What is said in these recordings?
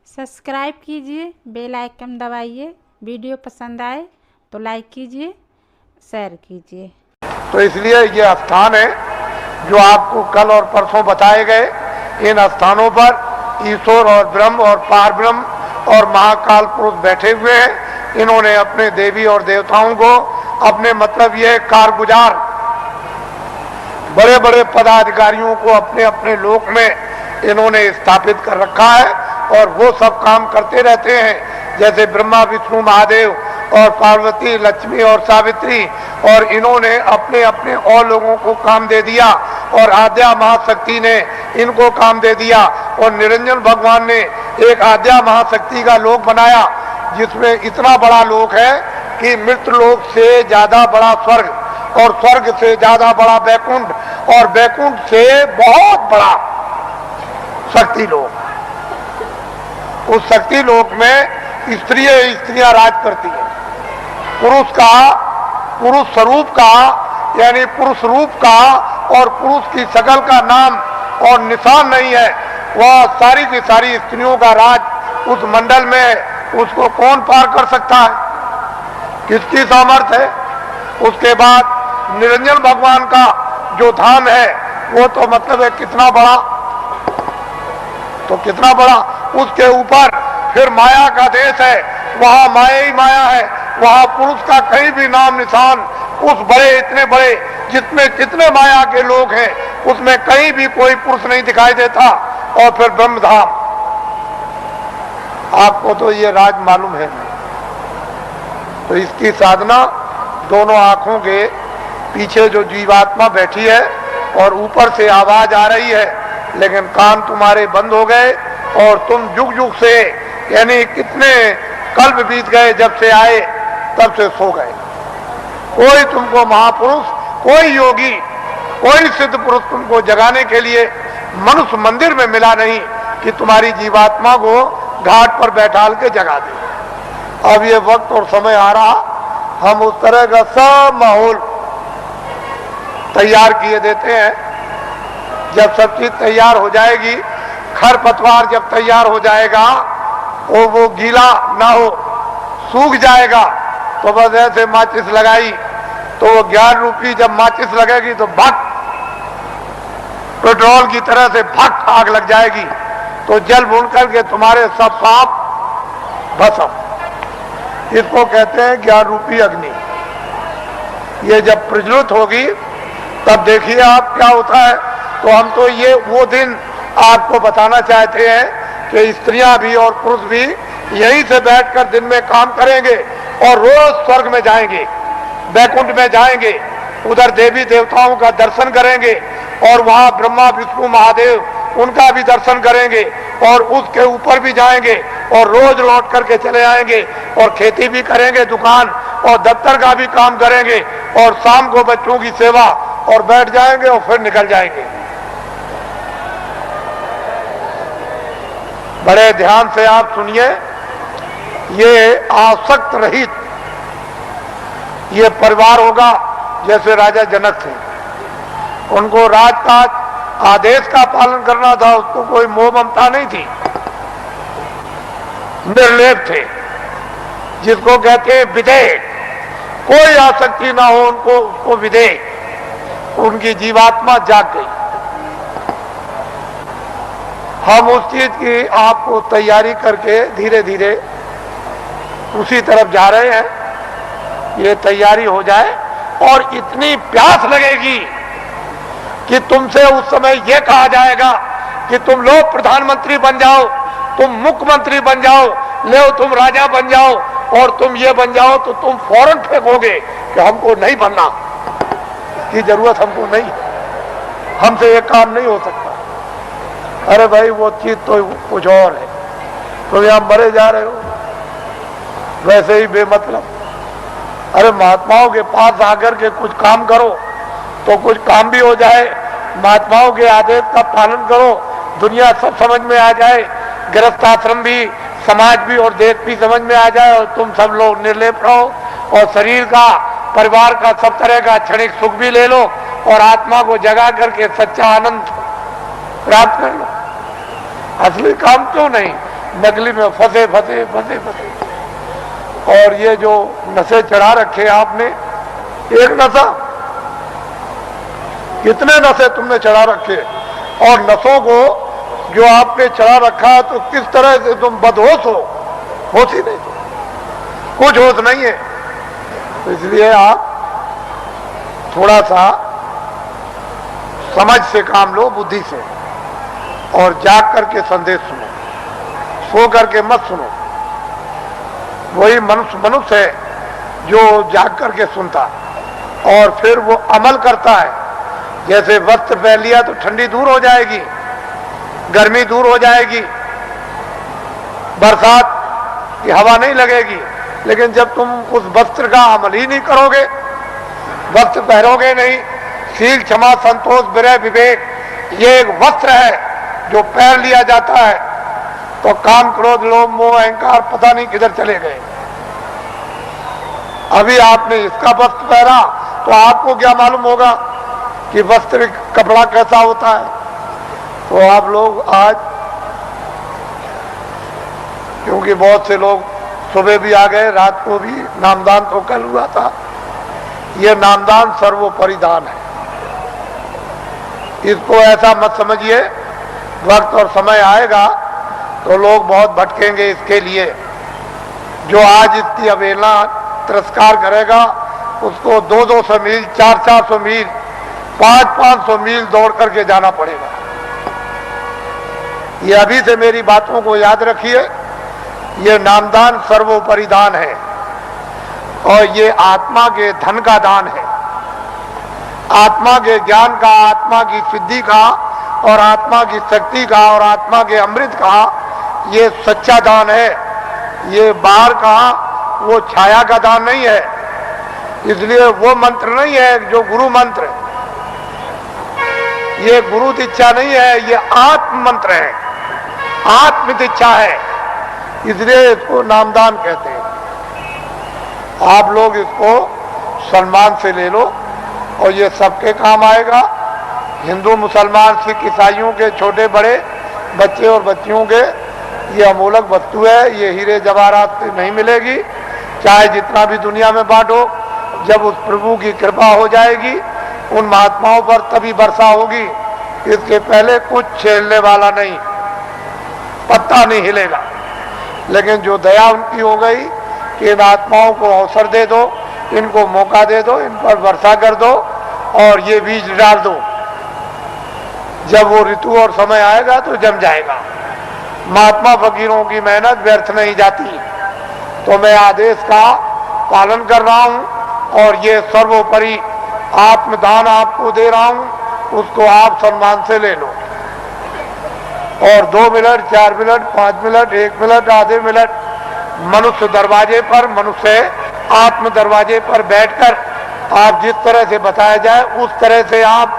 Subscribe कीजिए, bell icon दबाइए। Video पसंद आए तो लाइक कीजिए, शेयर कीजिए। तो इसलिए ये स्थान है जो आपको कल और परसों बताए गए। इन स्थानों पर ईश्वर और ब्रह्म और पारब्रह्म और महाकाल पुरुष बैठे हुए हैं। इन्होंने अपने देवी और देवताओं को अपने मतलब ये कारगुजार बड़े बड़े पदाधिकारियों को अपने अपने लोक में इन्होंने स्थापित कर रखा है और वो सब काम करते रहते हैं। जैसे ब्रह्मा विष्णु महादेव और पार्वती लक्ष्मी और सावित्री, और इन्होंने अपने अपने और लोगों को काम दे दिया और आद्या महाशक्ति ने इनको काम दे दिया और निरंजन भगवान ने एक आद्या महाशक्ति का लोक बनाया जिसमें इतना बड़ा लोक है कि मृत लोक से ज्यादा बड़ा स्वर्ग और स्वर्ग से ज्यादा बड़ा बैकुंठ और बैकुंठ से बहुत बड़ा शक्ति लोक। उस शक्ति लोक में स्त्रियां राज करती हैं। पुरुष स्वरूप का यानी पुरुष रूप का और पुरुष की शकल का नाम और निशान नहीं है। वह सारी की सारी स्त्रियों का राज उस मंडल में उसको कौन पार कर सकता है, किसकी सामर्थ्य है। उसके बाद निरंजन भगवान का जो धाम है वो तो मतलब है कितना बड़ा, तो कितना बड़ा। उसके ऊपर फिर माया का देश है, वहां माया ही माया है। वहां पुरुष का कहीं भी नाम निशान उस बड़े इतने बड़े जितने कितने माया के लोग हैं उसमें कहीं भी कोई पुरुष नहीं दिखाई देता। और फिर ब्रह्मधाम, आपको तो ये राज मालूम है। तो इसकी साधना दोनों आंखों के पीछे जो जीवात्मा बैठी है और ऊपर से आवाज आ रही है, लेकिन कान तुम्हारे बंद हो गए और तुम जुग जुग से यानी कितने कल्प बीत गए जब से आए तब से सो गए। कोई तुमको महापुरुष, कोई योगी, कोई सिद्ध पुरुष तुमको जगाने के लिए मनुष्य मंदिर में मिला नहीं कि तुम्हारी जीवात्मा को घाट पर बैठाल के जगा दे। अब ये वक्त और समय आ रहा, हम उस तरह का सब माहौल तैयार किए देते हैं। जब सब चीज तैयार हो जाएगी, खरपतवार जब तैयार हो जाएगा और वो गीला ना हो, सूख जाएगा, तो बस ऐसे माचिस लगाई तो वो 11 रुपये जब माचिस लगेगी तो भक पेट्रोल की तरह से भक आग लग जाएगी। तो जल भून करके तुम्हारे सब पाप भस्म। इसको कहते हैं 11 रुपये अग्नि। ये जब प्रज्वलित होगी तब देखिए आप क्या होता है। तो हम तो ये वो दिन आपको बताना चाहते हैं कि स्त्रियां भी और पुरुष भी यहीं से बैठकर दिन में काम करेंगे और रोज स्वर्ग में जाएंगे, बैकुंठ में जाएंगे, उधर देवी देवताओं का दर्शन करेंगे और वहां ब्रह्मा विष्णु महादेव उनका भी दर्शन करेंगे और उसके ऊपर भी जाएंगे और रोज लौट करके चले आएंगे और खेती भी करेंगे, दुकान और दफ्तर का भी काम करेंगे और शाम को बच्चों की सेवा और बैठ जाएंगे और फिर निकल जाएंगे। बड़े ध्यान से आप सुनिए, ये आसक्त रहित ये परिवार होगा जैसे राजा जनक थे। उनको राजकाज आदेश का पालन करना था, उसको कोई मोह ममता नहीं थी, निर्लेप थे, जिसको कहते हैं विधेय। कोई आसक्ति ना हो उनको, उसको विधेय। उनकी जीवात्मा जाग गई। हम उस चीज की आपको तैयारी करके धीरे धीरे उसी तरफ जा रहे हैं। ये तैयारी हो जाए और इतनी प्यास लगेगी कि तुमसे उस समय ये कहा जाएगा कि तुम लोग प्रधानमंत्री बन जाओ, तुम मुख्यमंत्री बन जाओ, ले तुम राजा बन जाओ और तुम ये बन जाओ, तो तुम फौरन फेंकोगे कि हमको नहीं बनना, की जरूरत हमको नहीं, हमसे ये काम नहीं हो सकता। अरे भाई वो चीज तो कुछ और है। तो यहां मरे जा रहे हो वैसे ही बेमतलब। अरे महात्माओं के पास आकर के कुछ काम करो तो कुछ काम भी हो जाए। महात्माओं के आदेश का पालन करो, दुनिया सब समझ में आ जाए, गृहस्थ आश्रम भी, समाज भी और देश भी समझ में आ जाए और तुम सब लोग निर्लेप रहो और शरीर का, परिवार का, सब तरह का क्षणिक सुख भी ले लो और आत्मा को जगा करके सच्चा आनंद प्राप्त कर लो। असली काम क्यों नहीं? नकली में फंसे फंसे फंसे फंसे। और ये जो नशे चढ़ा रखे आपने, एक नशा, कितने नशे तुमने चढ़ा रखे, और नशों को जो आपने चढ़ा रखा तो किस तरह से तुम बदहोश हो, होश ही नहीं, कुछ होश नहीं है। तो इसलिए आप थोड़ा सा समझ से काम लो, बुद्धि से, और जाग करके संदेश सुनो, सो करके मत सुनो। वही मनुष्य है जो जाग करके सुनता और फिर वो अमल करता है। जैसे वस्त्र पहन लिया तो ठंडी दूर हो जाएगी, गर्मी दूर हो जाएगी, बरसात की हवा नहीं लगेगी। लेकिन जब तुम उस वस्त्र का अमल ही नहीं करोगे, वस्त्र पहनोगे नहीं, शील क्षमा संतोष विनय विवेक ये एक वस्त्र है जो पहन लिया जाता है, तो काम क्रोध लोभ मोह अहंकार पता नहीं किधर चले गए। अभी आपने इसका वस्त्र पहना तो आपको क्या मालूम होगा कि वस्त्र कपड़ा कैसा होता है। तो आप लोग आज, क्योंकि बहुत से लोग सुबह भी आ गए, रात को भी, नामदान तो कल हुआ था, ये नामदान सर्वोपरि दान है। इसको ऐसा मत समझिए, वक्त और समय आएगा तो लोग बहुत भटकेंगे इसके लिए। जो आज इसकी अवहेलना तिरस्कार करेगा उसको 200-200 मील, 400-400 मील, 500-500 मील दौड़ करके जाना पड़ेगा। ये अभी से मेरी बातों को याद रखिए। ये नामदान सर्वोपरि दान है और ये आत्मा के धन का दान है, आत्मा के ज्ञान का, आत्मा की सिद्धि का और आत्मा की शक्ति का और आत्मा के अमृत का ये सच्चा दान है। ये बाहर का वो छाया का दान नहीं है। इसलिए वो मंत्र नहीं है जो गुरु मंत्र, ये गुरु दीक्षा नहीं है, ये आत्म मंत्र है, आत्म दीक्षा है। इसलिए इसको नामदान कहते हैं। आप लोग इसको सम्मान से ले लो और ये सबके काम आएगा। हिंदू मुसलमान सिख ईसाइयों के छोटे बड़े बच्चे और बच्चियों के ये अमूलक वस्तु है। ये हीरे जवाहरात से नहीं मिलेगी, चाहे जितना भी दुनिया में बांटो। जब उस प्रभु की कृपा हो जाएगी उन महात्माओं पर तभी वर्षा होगी। इसके पहले कुछ छेड़ने वाला नहीं, पत्ता नहीं हिलेगा। लेकिन जो दया उनकी हो गई कि इन आत्माओं को अवसर दे दो, इनको मौका दे दो, इन पर वर्षा कर दो और ये बीज डाल दो। जब वो ऋतु और समय आएगा तो जम जाएगा। महात्मा फकीरों की मेहनत व्यर्थ नहीं जाती। तो मैं आदेश का पालन कर रहा हूं और ये सर्वोपरि आत्मदान आपको दे रहा हूं, उसको आप सम्मान से ले लो। और 2 मिनट, 4 मिनट, 5 मिनट, 1 मिनट, आधे मिनट मनुष्य दरवाजे पर, मनुष्य आत्म दरवाजे पर बैठकर आप जिस तरह से बताया जाए उस तरह से आप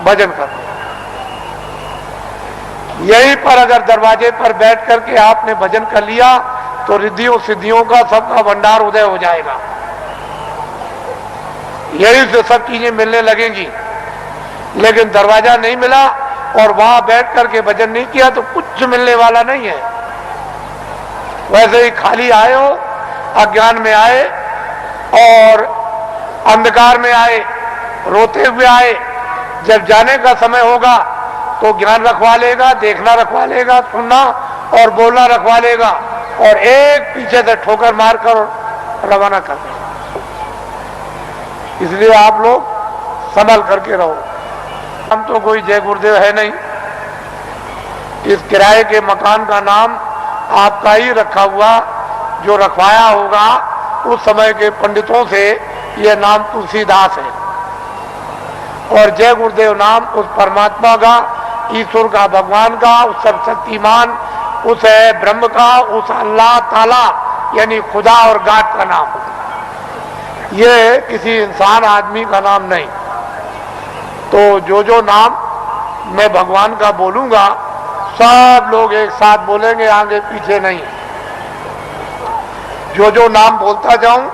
भजन करो। यहीं पर अगर दरवाजे पर बैठ करके आपने भजन कर लिया तो रिद्धियों सिद्धियों का सबका भंडार उदय हो जाएगा। यही से सब चीजें मिलने लगेंगी। लेकिन दरवाजा नहीं मिला और वहां बैठ करके भजन नहीं किया तो कुछ मिलने वाला नहीं है। वैसे ही खाली आए हो, अज्ञान में आए और अंधकार में आए, रोते हुए आए। जब जाने का समय होगा तो ज्ञान रखवा लेगा, देखना रखवा लेगा, सुनना और बोलना रखवा लेगा और एक पीछे से ठोकर मारकर रवाना कर देगा। इसलिए आप लोग संभल करके रहो। हम तो कोई जय गुरुदेव है नहीं। इस किराए के मकान का नाम आपका ही रखा हुआ, जो रखवाया होगा उस समय के पंडितों से, यह नाम तुलसीदास है। और जय गुरुदेव नाम उस परमात्मा का, ईश्वर का, भगवान का, उस सर्वशक्तिमान, उस ब्रह्म का, उस अल्लाह ताला यानी खुदा और गाड का नाम। ये किसी इंसान आदमी का नाम नहीं। तो जो नाम मैं भगवान का बोलूंगा सब लोग एक साथ बोलेंगे, आगे पीछे नहीं। जो नाम बोलता जाऊं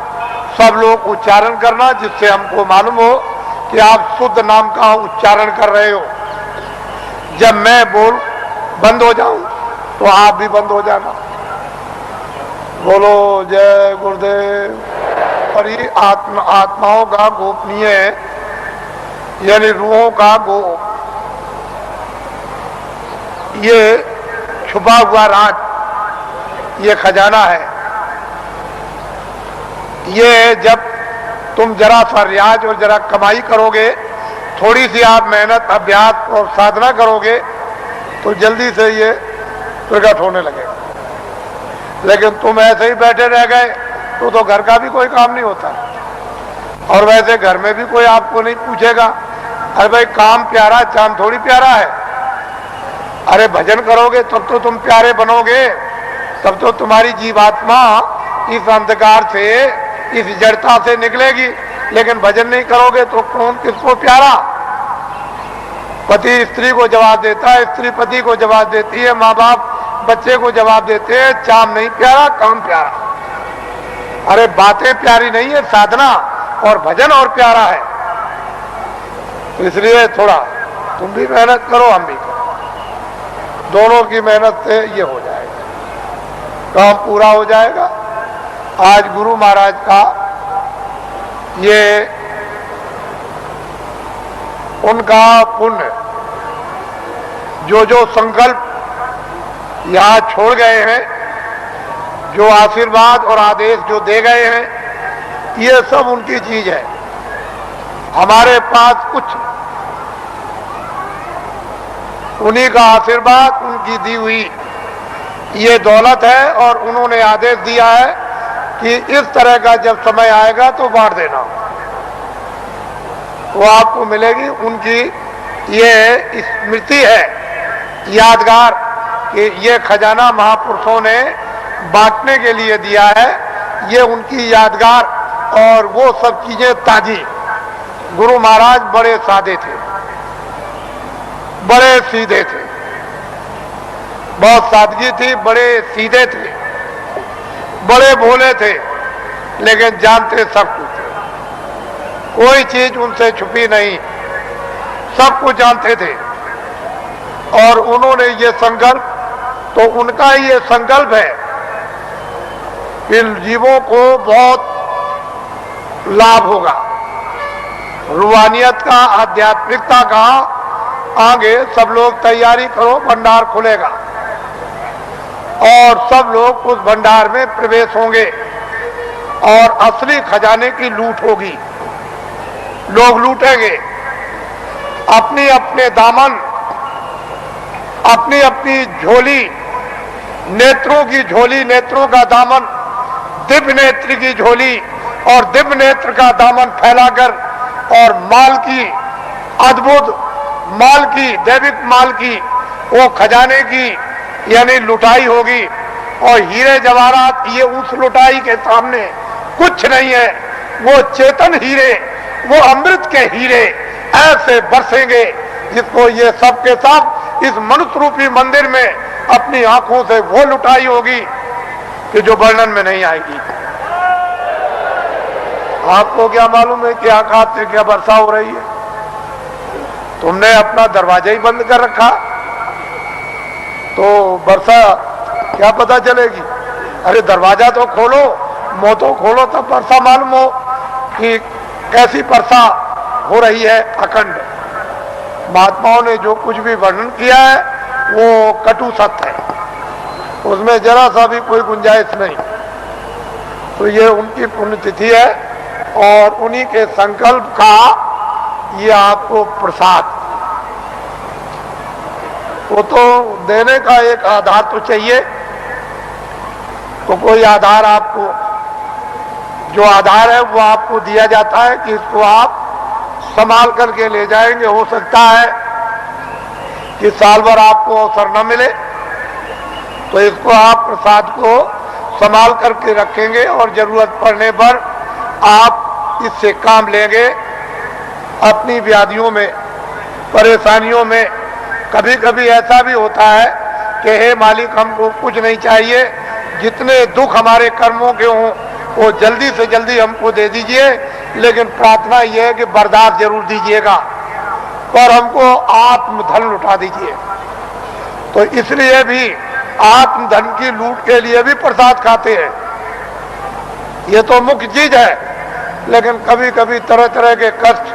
सब लोग उच्चारण करना, जिससे हमको मालूम हो कि आप शुद्ध नाम का उच्चारण कर रहे हो। जब मैं बोल बंद हो जाऊं तो आप भी बंद हो जाना। बोलो जय गुरुदेव। और ये आत्माओं का गोपनीय यानी रूहों का ये छुपा हुआ राज, ये खजाना है। ये जब तुम जरा सा रियाज और जरा कमाई करोगे, थोड़ी सी आप मेहनत अभ्यास और साधना करोगे, तो जल्दी से ये प्रकट होने लगेगा। लेकिन तुम ऐसे ही बैठे रह गए तो घर का भी कोई काम नहीं होता। और वैसे घर में भी कोई आपको नहीं पूछेगा, अरे भाई काम प्यारा, चांद थोड़ी प्यारा है। अरे भजन करोगे तब तो तुम प्यारे बनोगे, तब तो तुम्हारी जीवात्मा इस अंधकार से, इस जड़ता से निकलेगी। लेकिन भजन नहीं करोगे तो कौन किसको प्यारा? पति स्त्री को जवाब देता है, स्त्री पति को जवाब देती है, माँ बाप बच्चे को जवाब देते हैं, चाम नहीं प्यारा, काम प्यारा। अरे बातें प्यारी नहीं है, साधना और भजन और प्यारा है। तो इसलिए थोड़ा तुम भी मेहनत करो, हम भी करो, दोनों की मेहनत से ये हो जाएगा, काम पूरा हो जाएगा। आज गुरु महाराज का ये उनका पुण्य, जो संकल्प यहाँ छोड़ गए हैं, जो आशीर्वाद और आदेश जो दे गए हैं, ये सब उनकी चीज है। हमारे पास कुछ उन्हीं का आशीर्वाद, उनकी दी हुई ये दौलत है। और उन्होंने आदेश दिया है कि इस तरह का जब समय आएगा तो बांट देना, वो आपको मिलेगी। उनकी ये स्मृति है, यादगार, कि ये खजाना महापुरुषों ने बांटने के लिए दिया है। ये उनकी यादगार और वो सब चीजें ताजी। गुरु महाराज बड़े सादे थे, बड़े सीधे थे, बहुत सादगी थी, बड़े सीधे थे, बड़े भोले थे, लेकिन जानते सब कुछ थे। कोई चीज उनसे छुपी नहीं, सब कुछ जानते थे। और उन्होंने ये संकल्प, तो उनका ये संकल्प है कि जीवों को बहुत लाभ होगा, रूहानियत का, आध्यात्मिकता का। आगे सब लोग तैयारी करो, भंडार खुलेगा और सब लोग उस भंडार में प्रवेश होंगे और असली खजाने की लूट होगी। लोग लूटेंगे अपनी अपने दामन, अपनी अपनी झोली, नेत्रों की झोली, नेत्रों का दामन, दिव्य नेत्र की झोली और दिव्य नेत्र का दामन फैलाकर, और माल की, अद्भुत माल की, दैविक माल की, वो खजाने की यानी लुटाई होगी। और हीरे जवाहरात ये उस लुटाई के सामने कुछ नहीं है। वो चेतन हीरे, वो अमृत के हीरे ऐसे बरसेंगे जिसको ये सब के सब इस मनुष्य रूपी मंदिर में अपनी आंखों से वो लुटाई होगी कि जो वर्णन में नहीं आएगी। आपको क्या मालूम है कि आकाश से क्या वर्षा हो रही है? तुमने अपना दरवाजा ही बंद कर रखा, तो वर्षा क्या पता चलेगी? अरे दरवाजा तो खोलो, मुंह तो खोलो, तब वर्षा मालूम हो कि कैसी वर्षा हो रही है अखंड। महात्माओं ने जो कुछ भी वर्णन किया है वो कटु सत्य है, उसमें जरा सा भी कोई गुंजाइश नहीं। तो ये उनकी पुण्यतिथि है और उन्हीं के संकल्प का ये आपको प्रसाद। वो तो देने का एक आधार तो चाहिए, तो कोई आधार आपको, जो आधार है वो आपको दिया जाता है कि इसको आप संभाल करके ले जाएंगे। हो सकता है कि साल भर आपको अवसर न मिले, तो इसको आप प्रसाद को संभाल करके रखेंगे और जरूरत पड़ने पर आप इससे काम लेंगे। अपनी व्याधियों में, परेशानियों में कभी कभी ऐसा भी होता है कि हे मालिक, हमको कुछ नहीं चाहिए, जितने दुख हमारे कर्मों के हों वो जल्दी से जल्दी हमको दे दीजिए, लेकिन प्रार्थना यह है कि बर्दाश्त जरूर दीजिएगा और हमको आत्मधन लुटा दीजिए। तो इसलिए भी आत्म धन की लूट के लिए भी प्रसाद खाते हैं, ये तो मुख्य चीज है। लेकिन कभी कभी तरह तरह के कष्ट,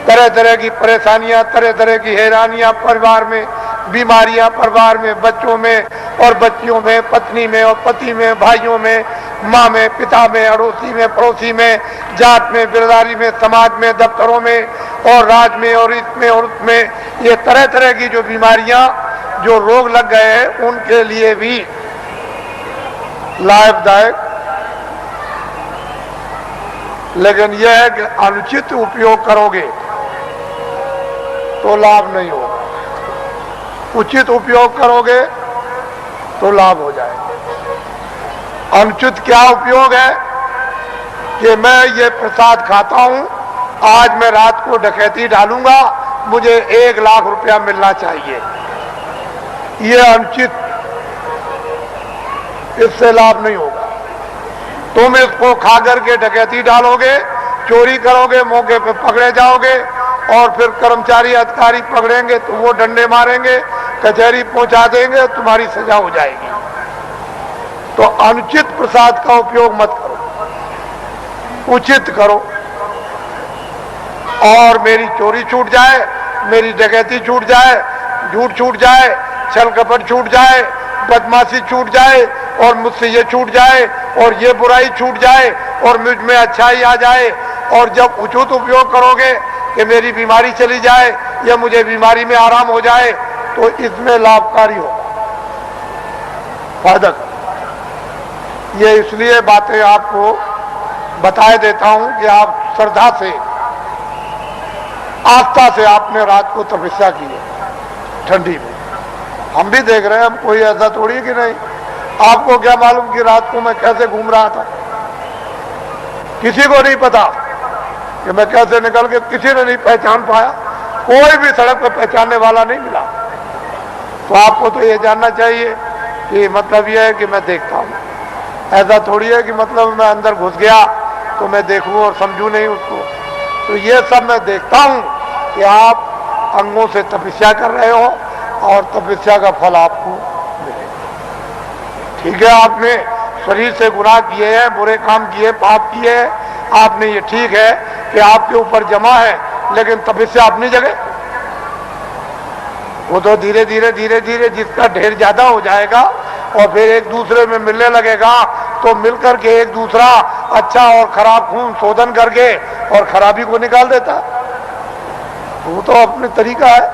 तरह तरह की परेशानियां, तरह तरह की हैरानियां परिवार में, बीमारियां परिवार में, बच्चों में और बच्चियों में, पत्नी में और पति में, भाइयों में, माँ में, पिता में, अड़ोसी में, पड़ोसी में, जात में, बिरदारी में, समाज में, दफ्तरों में और राज में और इसमें और उसमें, ये तरह तरह की जो बीमारियां, जो रोग लग गए हैं, उनके लिए भी लाभदायक। लेकिन यह है कि अनुचित उपयोग करोगे तो लाभ नहीं होगा, उचित उपयोग करोगे तो लाभ हो जाएगा। अनुचित क्या उपयोग है कि मैं ये प्रसाद खाता हूं, आज मैं रात को डकैती डालूंगा, मुझे 1 लाख रुपया मिलना चाहिए, ये अनुचित, इससे लाभ नहीं होगा। तुम इसको खा करके डकैती डालोगे, चोरी करोगे, मौके पे पकड़े जाओगे और फिर कर्मचारी अधिकारी पकड़ेंगे तो वो डंडे मारेंगे, कचहरी पहुंचा देंगे, तुम्हारी सजा हो जाएगी। तो अनुचित प्रसाद का उपयोग मत करो, उचित करो। और मेरी चोरी छूट जाए, मेरी डकैती छूट जाए, झूठ छूट जाए, छल कपट छूट जाए, बदमाशी छूट जाए और मुझसे ये छूट जाए और ये बुराई छूट जाए और मुझ में अच्छाई आ जाए। और जब उचित उपयोग करोगे कि मेरी बीमारी चली जाए या मुझे बीमारी में आराम हो जाए, तो इसमें लाभकारी होगा, फायदा। ये इसलिए बातें आपको बताए देता हूं कि आप श्रद्धा से, आस्था से आपने रात को तपस्या की है ठंडी में। हम भी देख रहे हैं, हम कोई ऐसा थोड़ी कि नहीं। आपको क्या मालूम कि रात को मैं कैसे घूम रहा था, किसी को नहीं पता कि मैं कैसे निकल के, किसी ने नहीं पहचान पाया, कोई भी सड़क पर पहचानने वाला नहीं मिला। तो आपको तो ये जानना चाहिए कि मतलब ये है कि मैं देखता हूँ, ऐसा थोड़ी है कि मतलब मैं अंदर घुस गया तो मैं देखूं और समझूं नहीं उसको। तो ये सब मैं देखता हूँ कि आप अंगों से तपस्या कर रहे हो और तपस्या का फल आपको मिलेगा। ठीक है, आपने शरीर से गुनाह किए हैं, बुरे काम किए, पाप किए हैं, आपने, ये ठीक है कि आपके ऊपर जमा है, लेकिन तपस्या अपनी जगह। वो तो धीरे धीरे धीरे धीरे जिसका ढेर ज्यादा हो जाएगा और फिर एक दूसरे में मिलने लगेगा, तो मिलकर के एक दूसरा अच्छा और खराब खून शोधन करके और खराबी को निकाल देता। वो तो अपने तरीका है।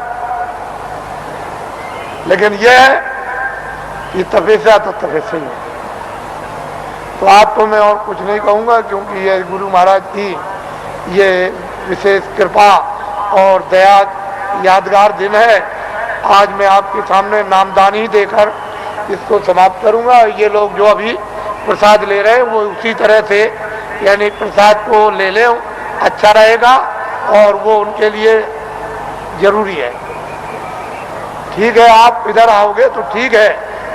लेकिन यह है कि तपस्या तो तपस्या ही है। तो आपको मैं और कुछ नहीं कहूंगा, क्योंकि ये गुरु महाराज की ये विशेष कृपा और दया यादगार दिन है। आज मैं आपके सामने नामदानी देकर इसको समाप्त करूंगा। ये लोग जो अभी प्रसाद ले रहे हैं वो उसी तरह से, यानी प्रसाद को ले लें, अच्छा रहेगा और वो उनके लिए जरूरी है। ठीक है, आप इधर आओगे तो ठीक है,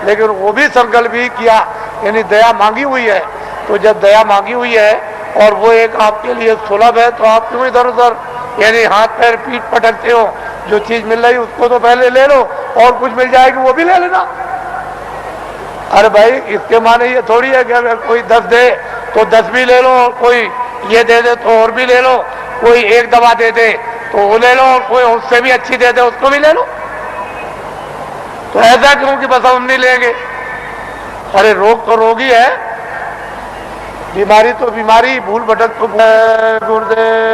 लेकिन वो भी संकल्प ही किया, यानी दया मांगी हुई है। तो जब दया मांगी हुई है और वो एक आपके लिए सुलभ है, तो आप क्यों इधर उधर यानी हाथ पैर पीठ पटकते हो? जो चीज मिल रही उसको तो पहले ले लो, और कुछ मिल जाएगी वो भी ले लेना। अरे भाई, इसके माने ये थोड़ी है कि अगर कोई 10 दे तो 10 भी ले लो, और कोई ये दे दे तो और भी ले लो, कोई एक दवा दे दे तो वो ले लो, और कोई उससे भी अच्छी दे दे उसको भी ले लो। तो ऐसा क्यों कि बस हम नहीं लेंगे? अरे रोग तो रोग ही है, बीमारी तो बीमारी, भूल भटक तो गुरुदेव।